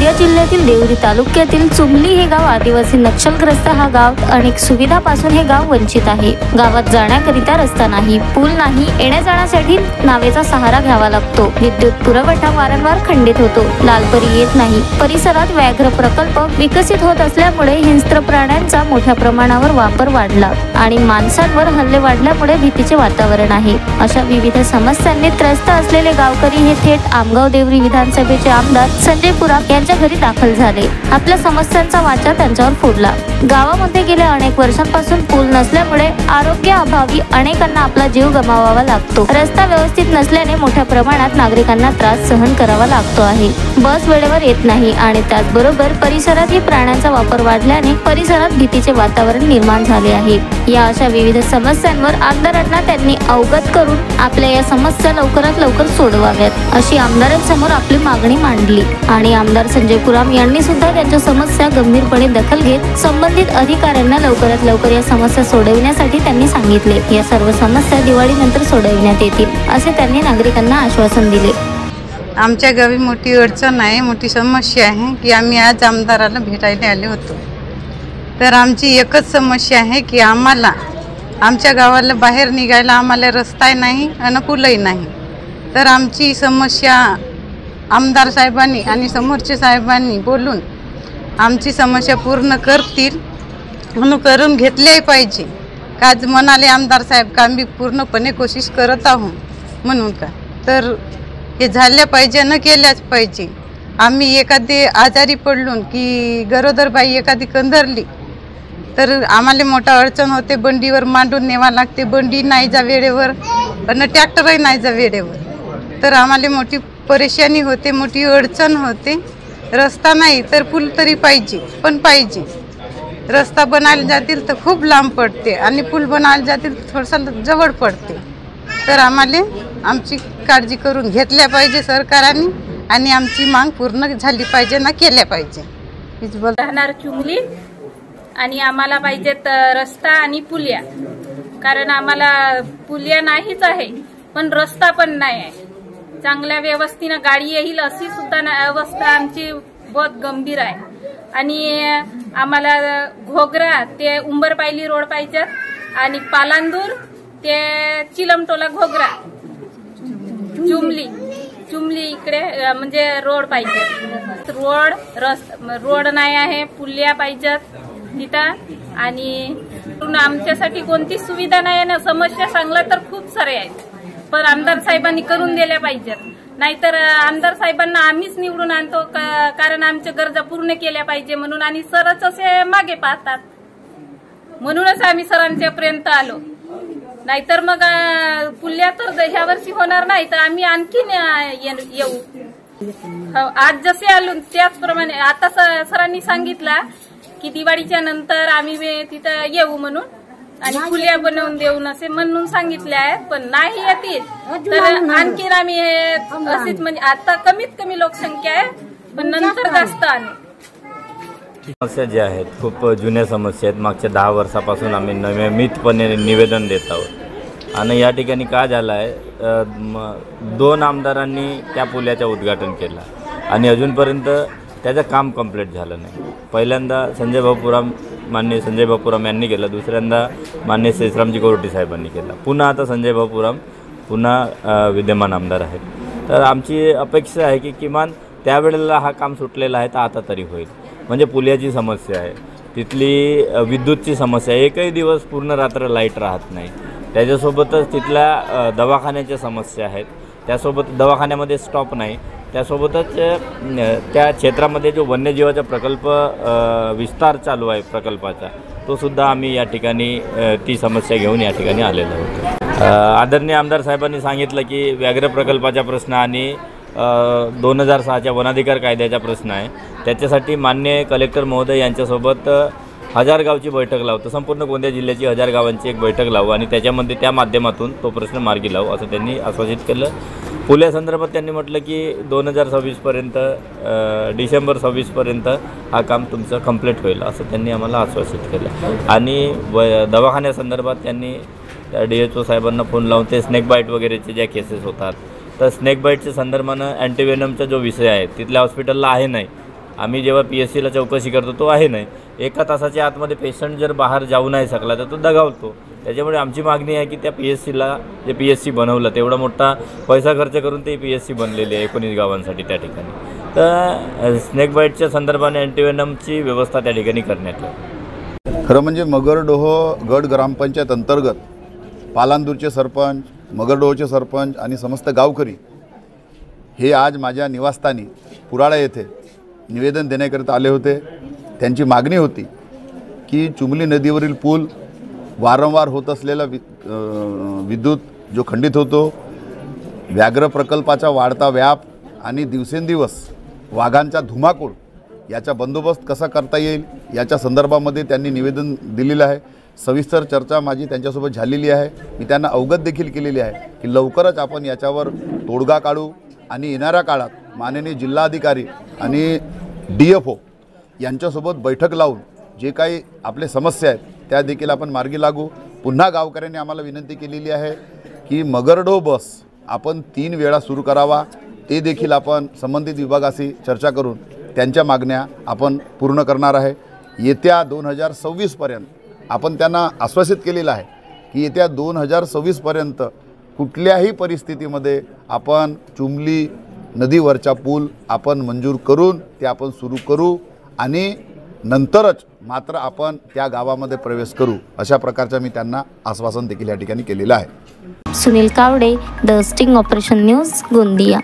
गोंदिया जिल्ह्यातील देवरी तालुक्यातील चुमली हे गाव आदिवासी नक्षलग्रस्त हा गाव अनेक सुविधापासून हे गाव वंचित आहे। गावात जाण्याकरिता रस्ता नाही, पूल नाही, येण्या जाण्यासाठी नावेचा सहारा घ्यावा लागतो। विद्युत पुरवठा वारंवार खंडित होतो, लालपरी येत नाही। परिसरात व्याघ्र प्रकल्प विकसित होत असल्यामुळे हिंस्त्र प्राण्यांचा मोठ्या प्रमाणावर वापर वाढला आणि माणसांवर हल्ले वाढल्यामुळे भीतीचे वातावरण आहे। अशा विविध समस्यांनी त्रस्त असलेले गावकरी हे थेट आमगाव देवरी विधानसभेचे आमदार संजय पुराम यांच्या घरी दाखल झाले। आपल्या समस्यांचा वाचा त्यांच्यावर फोडला। गावामध्ये गेल्या अनेक वर्षांपासून पूल नसल्यामुळे आरोग्याअभावी अनेकांना आपला जीव गमावावा लागतो। रस्ता व्यवस्थित नसल्याने मोठ्या प्रमाणात नागरिकांना त्रास सहन करावा लागतो आहे। बस वेळेवर येत नाही आणि त्याचबरोबर परिसरातही प्राण्यांचा वापर वाढल्याने परिसरात भीतीचे वातावरण निर्माण झाले आहे। या अशा विविध समस्यांवर आमदारांना त्यांनी अवगत करून आपल्या या समस्या लवकरात लवकर सोडवाव्यात अशी आमदारांसमोर आपली मागणी मांडली आणि आमदार संजय पुराम यांनी सुद्धा त्यांच्या समस्या गंभीरपणे दखल घेत संबंधित अधिकाऱ्यांना लवकरात लवकर या समस्या सोडविण्यासाठी त्यांनी सांगितले। या सर्व समस्या दिवाळीनंतर सोडविण्यात येतील असे त्यांनी नागरिकांना आश्वासन दिले। आमच्या गावी मोठी अडचण आहे, मोठी समस्या आहे की आम्ही आज आमदाराला भेटायला आले होतो। तर आमची एकच समस्या आहे की आम्हाला आमच्या गावाला बाहेर निघायला आम्हाला रस्ता नाही आणि पूलही नाही। तर आमची समस्या आमदार साहेबांनी आणि समोरचे साहेबांनी बोलून आमची समस्या पूर्ण करतील म्हणून करून घेतले पाहिजे। का म्हणाले आमदार साहेब का आम्ही पूर्णपणे कोशिश करत आहोत म्हणून का तर हे झाल्या पाहिजे न केल्याच पाहिजे। आम्ही एखादी आजारी पडलो की गरोदरबाई एखादी कंदरली तर आम्हाला मोठा अडचण होते, बंडीवर मांडून न्यावा लागते, बंडी नाही जा वेळेवर आणि ट्रॅक्टरही नाही जा वेळेवर। तर आम्हाला मोठी परेशानी होते, मोठी अडचण होते। रस्ता नाही तर पूल तरी पाहिजे, पण पाहिजे। रस्ता बनायला जातील तर खूप लांब पडते आणि पूल बनायला जातील तर थोडासा जवळ पडते। तर आम्हाला आमची काळजी करून घेतल्या पाहिजे सरकारने आणि आमची माग पूर्ण झाली पाहिजे ना केल्या पाहिजे। राहणार चुमली आणि आम्हाला पाहिजेत रस्ता आणि पुलिया, कारण आम्हाला पुलिया नाहीच आहे पण रस्ता पण नाही आहे। चांगल्या व्यवस्थेने गाडी येईल अशी सुद्धा अवस्था आमची बहुत गंभीर आहे। आणि आम्हाला घोगरा ते उंबरपायली रोड पाहिजेत आणि पालांदूर ते चिलमटोला घोगरा चुमली इकडे म्हणजे रोड पाहिजे। रोड नाही आहे, पुलिया पाहिजेत तिथं आणि आमच्यासाठी कोणती सुविधा नाही ना। समस्या सांगला तर खूप सारे आहेत पण आमदार साहेबांनी करून दिल्या पाहिजेत, नाहीतर आमदार साहेबांना आम्हीच निवडून आणतो कारण आमच्या गरजा पूर्ण केल्या पाहिजे म्हणून आणि सरच असे मागे पाहतात म्हणूनच आम्ही सरांच्या पर्यंत आलो। नाहीतर मग पुल्या तर ह्या वर्षी होणार नाही तर आम्ही आणखीन येऊ। आज जसे आलो त्याचप्रमाणे आता सरांनी सांगितलं की दिवाळीच्या नंतर आम्ही तिथं येऊ म्हणून आणि पुलिया बनवून देऊन असे म्हणून सांगितले आहे, पण नाही येतील तर आणखीन आम्ही असेच म्हणजे आता कमीत कमी लोकसंख्या आहे पण नंतर जास्त आणू। समस्या ज्या आहेत खूप जुन्या समस्या आहेत, मागच्या 10 वर्षापासून आम्ही नियमितपणे निवेदन देत आहोत आणि या ठिकाणी काय झालं आहे 2 आमदारांनी त्या पुलाचं उद्घाटन केलं आणि अजूनपर्यंत त्याचं काम कंप्लीट झालं नाही। पहिल्यांदा माननीय संजय पुराम यांनी केलं, दुसऱ्यांदा माननीय शेषरामजी कोरटी साहेबांनी केलं, पुन्हा आता संजय पुराम पुन्हा विद्यमान आमदार आहेत। तर आमची अपेक्षा आहे की किमान त्यावेळेला हा काम सुटलेला आहे तर आता तरी होईल। म्हणजे पुलाची समस्या आहे, तिथली विद्युतची समस्या, एकही दिवस पूर्ण रात्र लाईट राहत नाही। त्याच्यासोबतच तिथल्या दवाखान्याच्या समस्या आहेत, त्यासोबत दवाखान्यामध्ये स्टॉप नाही, त्यासोबतच त्या क्षेत्रामध्ये जो वन्यजीवाचा प्रकल्प विस्तार चालू आहे प्रकल्पाचा तो सुद्धा आम्ही या ठिकाणी ती समस्या घेऊन या ठिकाणी आलेलो होतो। आदरणीय आमदार साहेबांनी सांगितलं की व्याघ्र प्रकल्पाचा प्रश्न आणि 2006च्या वनाधिकार कायद्याचा प्रश्न आहे, त्याच्यासाठी माननीय कलेक्टर महोदय यांच्यासोबत 1000 गावची बैठक लावतो, संपूर्ण गोंदिया जिल्ह्याची 1000 गावांची एक बैठक लावू आणि त्याच्यामध्ये त्या माध्यमातून तो प्रश्न मार्गी लावू असं त्यांनी आश्वासित केलं। पुलासंदर्भात त्यांनी म्हटलं की 2026पर्यंत डिसेंबर 26पर्यंत हा काम तुमचं कंप्लीट होईल असं त्यांनी आम्हाला आश्वासित केलं। आणि दवाखान्यासंदर्भात त्यांनी DHO साहेबांना फोन लावून ते स्नेक बाईट वगैरेचे ज्या केसेस होतात तर स्नेक बाईटच्या संदर्भानं अँटीवेनमचा जो विषय आहे तिथल्या हॉस्पिटलला आहे नाही, आम्ही जेव्हा PSCला चौकशी करतो तो आहे नाही. 1 तासाच्या आतमध्ये पेशंट जर बाहेर जाऊ नाही शकला तर तो दगावतो. त्याच्यामुळे आमची मागणी आहे की त्या PSCला जे PSC बनवलं तेवढा मोठा पैसा खर्च करून ते PSC बनलेली आहे 19 गावांसाठी त्या ठिकाणी. तर स्नेक बाईटच्या संदर्भाने अँटीव्हेनमची व्यवस्था त्या ठिकाणी करण्यात येईल. खरं म्हणजे मगरडोह गट ग्रामपंचायत अंतर्गत पालांदूरचे सरपंच, मगरडोहचे सरपंच आणि समस्त गावकरी हे आज माझ्या निवासस्थानी पुराळा येथे निवेदन देण्याकरिता आले होते. त्यांची मागणी होती की चुमली नदीवरील पूल वारंवार होत असलेला विद्युत जो खंडित होतो, व्याघ्र प्रकल्पाचा वाढता व्याप आणि दिवसेंदिवस वाघांचा धुमाकूळ याचा बंदोबस्त कसा करता येईल याच्या संदर्भामध्ये त्यांनी निवेदन दिलेलं आहे. सविस्तर चर्चा माझी त्यांच्यासोबत झालेली आहे. मी त्यांना अवगत देखील केलेली आहे की लवकरच आपण याच्यावर तोडगा काढू आणि येणाऱ्या काळात माननीय जिल्हाधिकारी आणि DFO यांच्यासोबत बैठक लावून जे काही आपले समस्या आहेत त्या देखील आपण मार्गी लागू. पुन्हा गावकऱ्यांनी आम्हाला विनंती केलेली आहे की मगरडोह बस आपण 3 वेळा सुरू करावा. ते देखील आपण संबंधित विभागाशी चर्चा करून त्यांच्या मागण्या आपण पूर्ण करणार आहे. येत्या 2026 पर्यंत आपण त्यांना आश्वासित केलेलं आहे की येत्या 2026 पर्यंत कुठल्याही परिस्थितीमध्ये आपण चुमली नदीवरचा पूल आपण मंजूर करून ते आपण सुरू करू आणि नंतरच मात्र आपण त्या गावामध्ये प्रवेश करू, अशा प्रकारचं मी त्यांना आश्वासन देखील या ठिकाणी केलेलं आहे. Sunil Kawade, the sting operation news, Gondia.